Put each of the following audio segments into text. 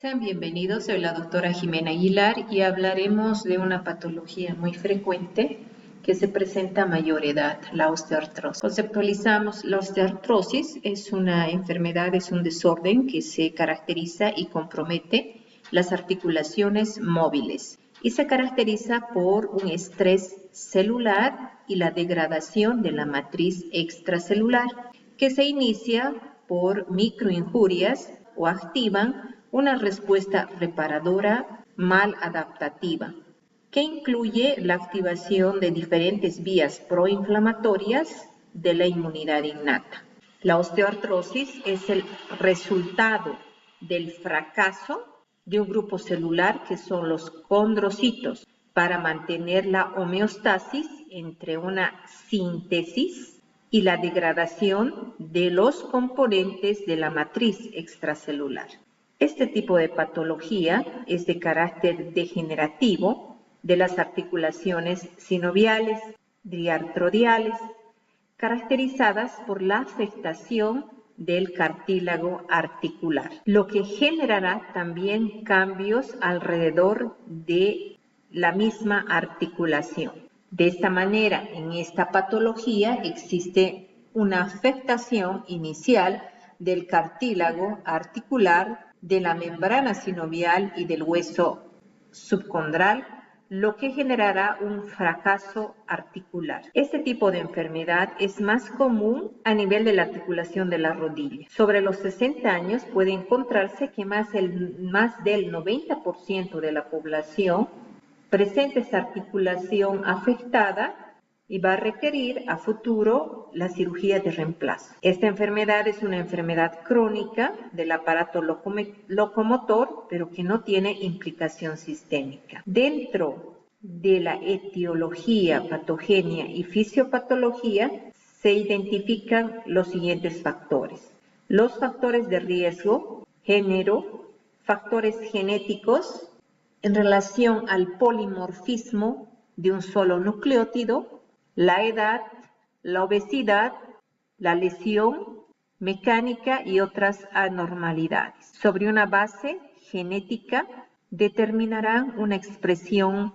Sean bienvenidos, soy la doctora Jimena Aguilar y hablaremos de una patología muy frecuente que se presenta a mayor edad, la osteoartrosis. Conceptualizamos la osteoartrosis, es una enfermedad, es un desorden que se caracteriza y compromete las articulaciones móviles y se caracteriza por un estrés celular y la degradación de la matriz extracelular que se inicia por microinjurias o activan una respuesta reparadora mal adaptativa, que incluye la activación de diferentes vías proinflamatorias de la inmunidad innata. La osteoartrosis es el resultado del fracaso de un grupo celular que son los condrocitos para mantener la homeostasis entre una síntesis y la degradación de los componentes de la matriz extracelular. Este tipo de patología es de carácter degenerativo de las articulaciones sinoviales, diartrodiales, caracterizadas por la afectación del cartílago articular, lo que generará también cambios alrededor de la misma articulación. De esta manera, en esta patología existe una afectación inicial del cartílago articular, de la membrana sinovial y del hueso subcondral, lo que generará un fracaso articular. Este tipo de enfermedad es más común a nivel de la articulación de la rodilla. Sobre los 60 años puede encontrarse que más del 90% de la población presenta esta articulación afectada y va a requerir a futuro la cirugía de reemplazo. Esta enfermedad es una enfermedad crónica del aparato locomotor, pero que no tiene implicación sistémica. Dentro de la etiología, patogenia y fisiopatología se identifican los siguientes factores. Los factores de riesgo, género, factores genéticos en relación al polimorfismo de un solo nucleótido, la edad, la obesidad, la lesión mecánica y otras anormalidades. Sobre una base genética determinarán una expresión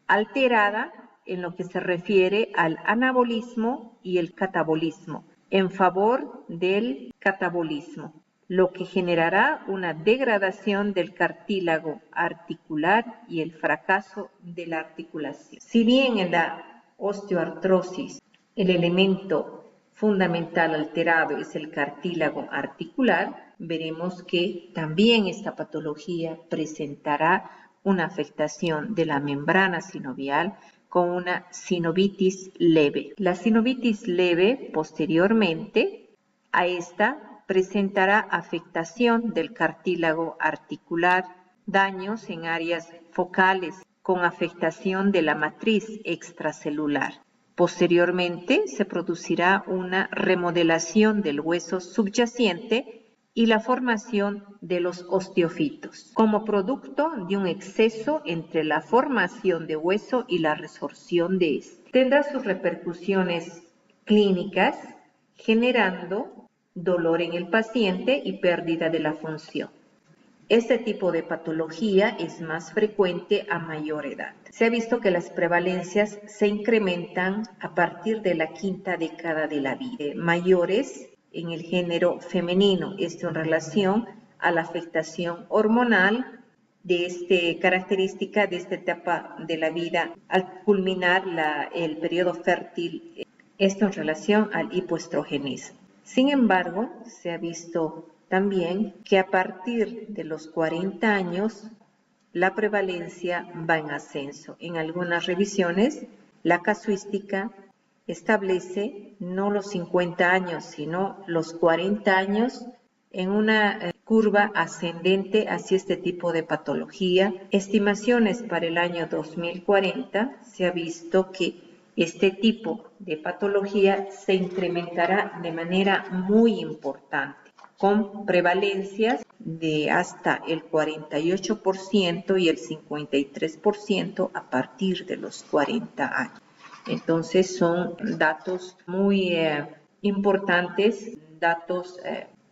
alterada en lo que se refiere al anabolismo y el catabolismo, en favor del catabolismo, lo que generará una degradación del cartílago articular y el fracaso de la articulación. Si bien en la osteoartrosis el elemento fundamental alterado es el cartílago articular, veremos que también esta patología presentará una afectación de la membrana sinovial con una sinovitis leve. La sinovitis leve posteriormente a esta presentará afectación del cartílago articular, daños en áreas focales con afectación de la matriz extracelular. Posteriormente se producirá una remodelación del hueso subyacente y la formación de los osteofitos, como producto de un exceso entre la formación de hueso y la resorción de este. Tendrá sus repercusiones clínicas, generando dolor en el paciente y pérdida de la función. Este tipo de patología es más frecuente a mayor edad. Se ha visto que las prevalencias se incrementan a partir de la quinta década de la vida, mayores en el género femenino, esto en relación a la afectación hormonal de esta característica de esta etapa de la vida al culminar el periodo fértil, esto en relación al hipoestrogenismo. Sin embargo, se ha visto también que a partir de los 40 años la prevalencia va en ascenso. En algunas revisiones la casuística establece no los 50 años, sino los 40 años en una curva ascendente hacia este tipo de patología. Estimaciones para el año 2040 se ha visto que este tipo de patología se incrementará de manera muy importante, con prevalencias de hasta el 48% y el 53% a partir de los 40 años. Entonces son datos muy importantes, datos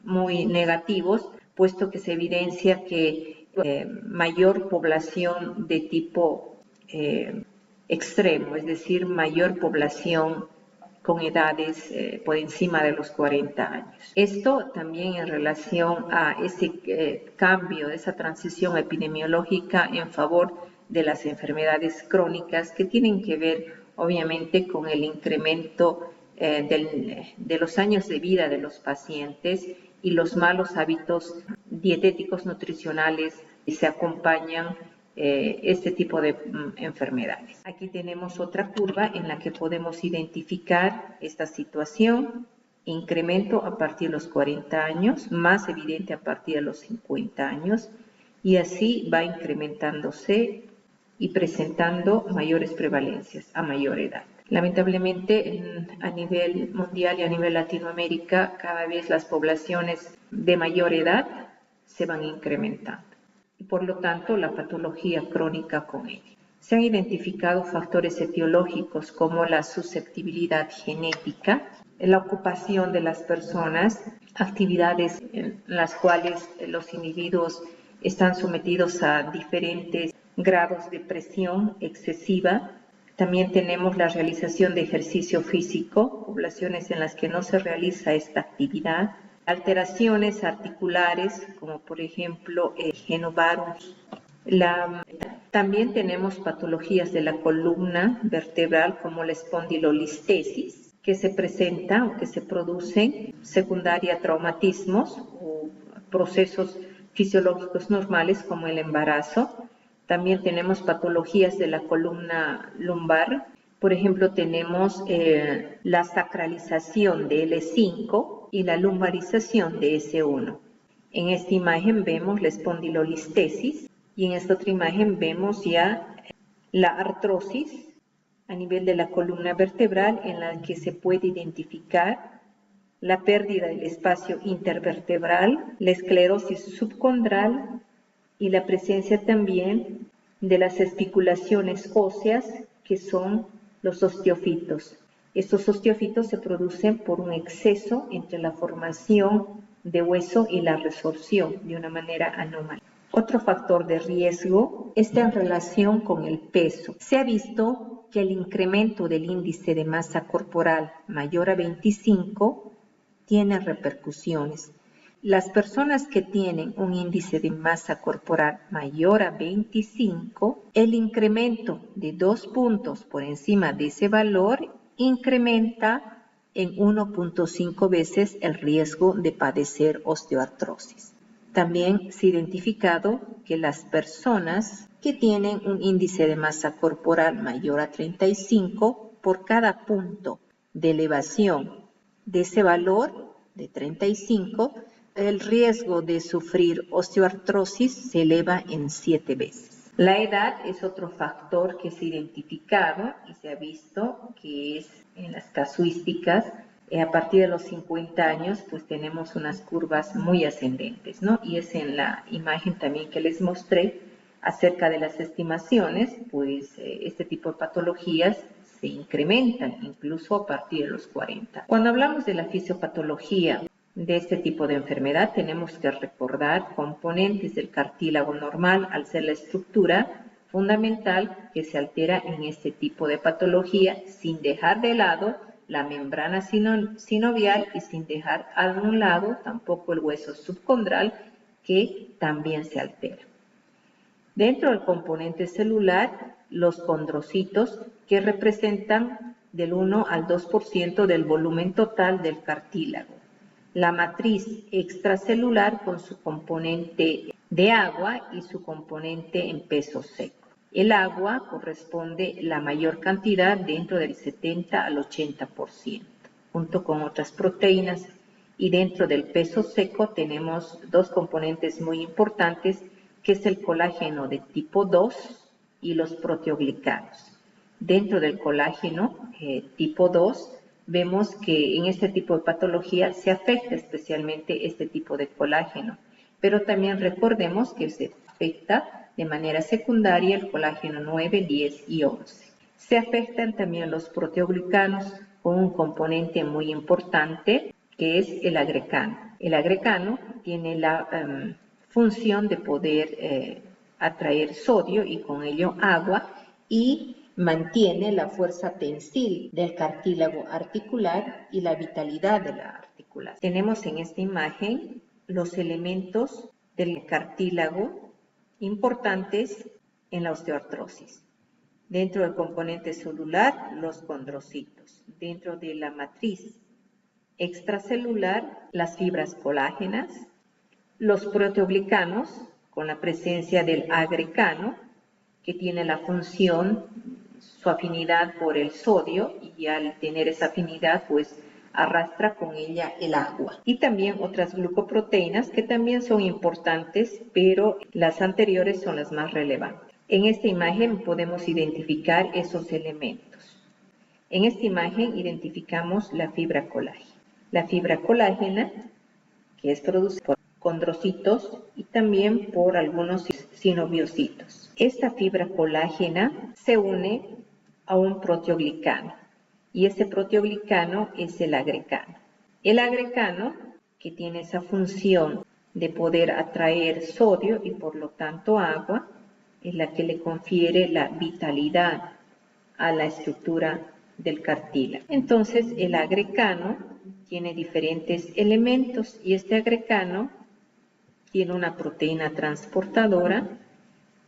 muy negativos, puesto que se evidencia que mayor población de tipo extremo, es decir, mayor población con edades por encima de los 40 años. Esto también en relación a ese cambio, esa transición epidemiológica en favor de las enfermedades crónicas que tienen que ver obviamente con el incremento de los años de vida de los pacientes y los malos hábitos dietéticos nutricionales que se acompañan este tipo de enfermedades. Aquí tenemos otra curva en la que podemos identificar esta situación, incremento a partir de los 40 años, más evidente a partir de los 50 años, y así va incrementándose y presentando mayores prevalencias a mayor edad. Lamentablemente, a nivel mundial y a nivel Latinoamérica, cada vez las poblaciones de mayor edad se van incrementando y por lo tanto la patología crónica con ella. Se han identificado factores etiológicos como la susceptibilidad genética, la ocupación de las personas, actividades en las cuales los individuos están sometidos a diferentes grados de presión excesiva. También tenemos la realización de ejercicio físico, poblaciones en las que no se realiza esta actividad, alteraciones articulares, como por ejemplo el genovarus. También tenemos patologías de la columna vertebral como la espondilolistesis, que se presenta o que se producen secundaria a traumatismos o procesos fisiológicos normales como el embarazo. También tenemos patologías de la columna lumbar. Por ejemplo, tenemos la sacralización de L5 y la lumbarización de S1. En esta imagen vemos la espondilolistesis y en esta otra imagen vemos ya la artrosis a nivel de la columna vertebral en la que se puede identificar la pérdida del espacio intervertebral, la esclerosis subcondral y la presencia también de las especulaciones óseas que son los osteofitos. Estos osteofitos se producen por un exceso entre la formación de hueso y la resorción de una manera anómala. Otro factor de riesgo está en relación con el peso. Se ha visto que el incremento del índice de masa corporal mayor a 25 tiene repercusiones. Las personas que tienen un índice de masa corporal mayor a 25, el incremento de 2 puntos por encima de ese valor incrementa en 1.5 veces el riesgo de padecer osteoartrosis. También se ha identificado que las personas que tienen un índice de masa corporal mayor a 35, por cada punto de elevación de ese valor de 35, el riesgo de sufrir osteoartrosis se eleva en 7 veces. La edad es otro factor que se ha identificado y se ha visto que es en las casuísticas. A partir de los 50 años, pues tenemos unas curvas muy ascendentes, ¿no? Y es en la imagen también que les mostré acerca de las estimaciones, pues este tipo de patologías se incrementan incluso a partir de los 40. Cuando hablamos de la fisiopatología de este tipo de enfermedad, tenemos que recordar componentes del cartílago normal al ser la estructura fundamental que se altera en este tipo de patología sin dejar de lado la membrana sinovial y sin dejar a un lado tampoco el hueso subcondral que también se altera. Dentro del componente celular, los condrocitos que representan del 1 al 2% del volumen total del cartílago. La matriz extracelular con su componente de agua y su componente en peso seco. El agua corresponde la mayor cantidad dentro del 70 al 80%, junto con otras proteínas, y dentro del peso seco tenemos dos componentes muy importantes, que es el colágeno de tipo 2 y los proteoglicanos. Dentro del colágeno tipo 2 vemos que en este tipo de patología se afecta especialmente este tipo de colágeno, pero también recordemos que se afecta de manera secundaria el colágeno 9, 10 y 11. Se afectan también los proteoglicanos con un componente muy importante que es el agrecano. El agrecano tiene la función de poder atraer sodio y con ello agua, y mantiene la fuerza tensil del cartílago articular y la vitalidad de la articulación. Tenemos en esta imagen los elementos del cartílago importantes en la osteoartrosis. Dentro del componente celular, los condrocitos. Dentro de la matriz extracelular, las fibras colágenas, los proteoglicanos, con la presencia del agrecano, que tiene la función, su afinidad por el sodio, y al tener esa afinidad, pues arrastra con ella el agua. Y también otras glucoproteínas que también son importantes, pero las anteriores son las más relevantes. En esta imagen podemos identificar esos elementos. En esta imagen identificamos la fibra colágena. La fibra colágena, que es producida por condrocitos y también por algunos sinoviocitos. Esta fibra colágena se une a un proteoglicano y ese proteoglicano es el agrecano. El agrecano, que tiene esa función de poder atraer sodio y por lo tanto agua, es la que le confiere la vitalidad a la estructura del cartílago. Entonces el agrecano tiene diferentes elementos y este agrecano tiene una proteína transportadora,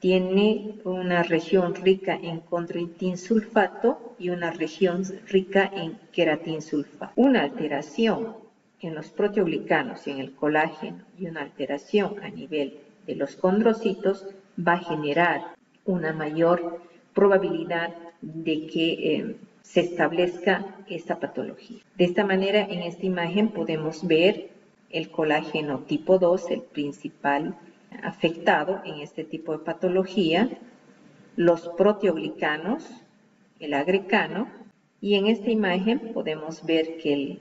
tiene una región rica en condroitinsulfato y una región rica en queratinsulfato. Una alteración en los proteoglicanos y en el colágeno y una alteración a nivel de los condrocitos va a generar una mayor probabilidad de que se establezca esta patología. De esta manera, en esta imagen podemos ver el colágeno tipo 2, el principal afectado en este tipo de patología, los proteoglicanos, el agrecano, y en esta imagen podemos ver que el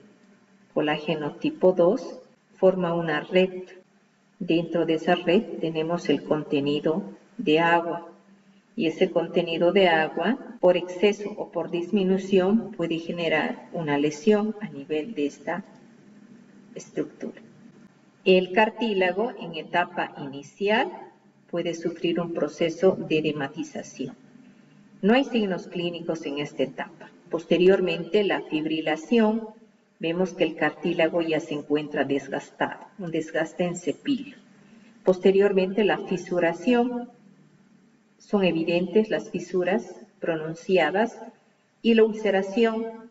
colágeno tipo 2 forma una red. Dentro de esa red tenemos el contenido de agua, y ese contenido de agua, por exceso o por disminución, puede generar una lesión a nivel de esta estructura. El cartílago, en etapa inicial, puede sufrir un proceso de edematización. No hay signos clínicos en esta etapa. Posteriormente, la fibrilación, vemos que el cartílago ya se encuentra desgastado, un desgaste en cepillo. Posteriormente, la fisuración, son evidentes las fisuras pronunciadas, y la ulceración,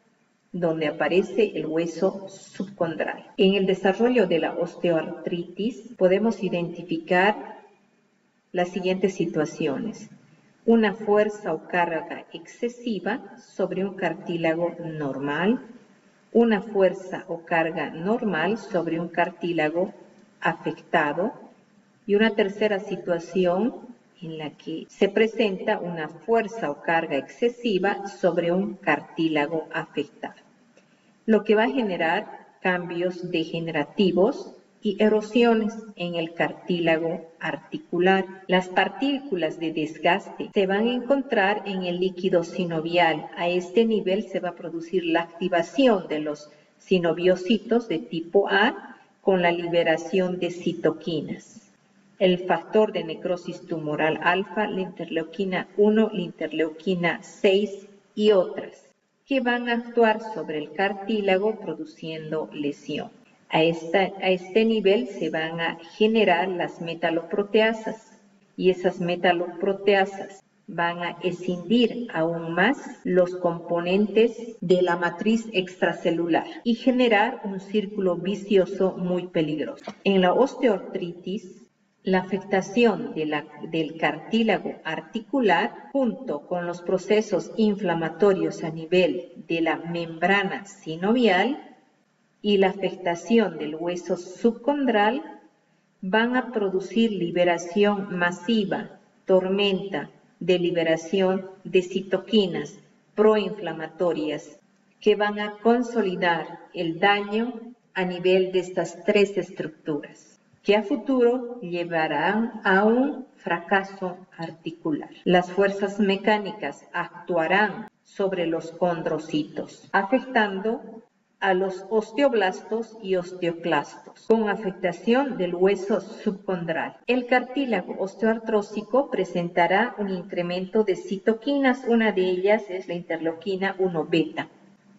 donde aparece el hueso subcondral. En el desarrollo de la osteoartritis podemos identificar las siguientes situaciones: una fuerza o carga excesiva sobre un cartílago normal, una fuerza o carga normal sobre un cartílago afectado, y una tercera situación en la que se presenta una fuerza o carga excesiva sobre un cartílago afectado, lo que va a generar cambios degenerativos y erosiones en el cartílago articular. Las partículas de desgaste se van a encontrar en el líquido sinovial. A este nivel se va a producir la activación de los sinoviocitos de tipo A con la liberación de citoquinas, el factor de necrosis tumoral alfa, la interleuquina 1, la interleuquina 6 y otras, que van a actuar sobre el cartílago produciendo lesión. A este nivel se van a generar las metaloproteasas, y esas metaloproteasas van a escindir aún más los componentes de la matriz extracelular y generar un círculo vicioso muy peligroso. En la osteoartritis, la afectación del cartílago articular, junto con los procesos inflamatorios a nivel de la membrana sinovial y la afectación del hueso subcondral, van a producir liberación masiva, tormenta de liberación de citoquinas proinflamatorias que van a consolidar el daño a nivel de estas tres estructuras, que a futuro llevarán a un fracaso articular. Las fuerzas mecánicas actuarán sobre los condrocitos, afectando a los osteoblastos y osteoclastos, con afectación del hueso subcondral. El cartílago osteoartrósico presentará un incremento de citoquinas, una de ellas es la interleuquina 1 beta,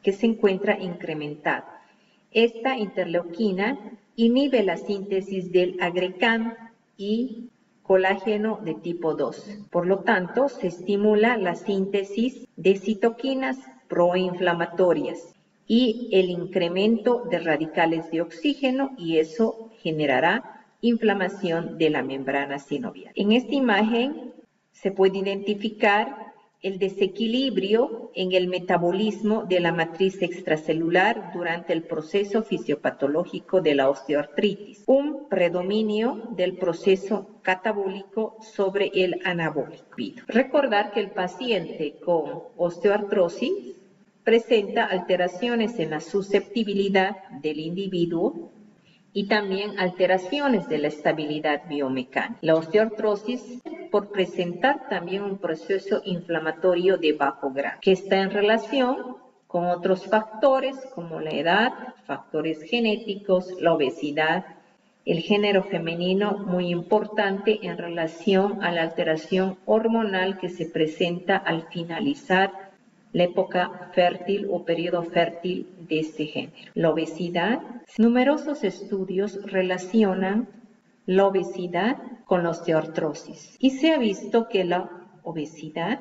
que se encuentra incrementada. Esta interleuquina inhibe la síntesis del agrecan y colágeno de tipo 2. Por lo tanto, se estimula la síntesis de citoquinas proinflamatorias y el incremento de radicales de oxígeno, y eso generará inflamación de la membrana sinovial. En esta imagen se puede identificar el desequilibrio en el metabolismo de la matriz extracelular durante el proceso fisiopatológico de la osteoartritis, un predominio del proceso catabólico sobre el anabólico. Recordar que el paciente con osteoartrosis presenta alteraciones en la susceptibilidad del individuo y también alteraciones de la estabilidad biomecánica. La osteoartrosis por presentar también un proceso inflamatorio de bajo grado, que está en relación con otros factores como la edad, factores genéticos, la obesidad, el género femenino, muy importante en relación a la alteración hormonal que se presenta al finalizar la época fértil o periodo fértil de este género. La obesidad. Numerosos estudios relacionan la obesidad con la osteoartrosis y se ha visto que la obesidad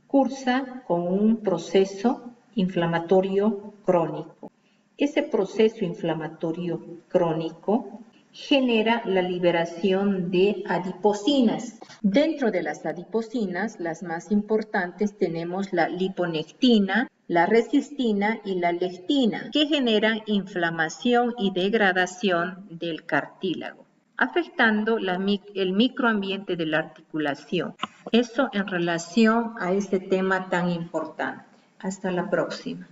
cursa con un proceso inflamatorio crónico. Ese proceso inflamatorio crónico genera la liberación de adipocinas. Dentro de las adipocinas, las más importantes tenemos la liponectina, la resistina y la lectina, que generan inflamación y degradación del cartílago, afectando el microambiente de la articulación. Eso en relación a este tema tan importante. Hasta la próxima.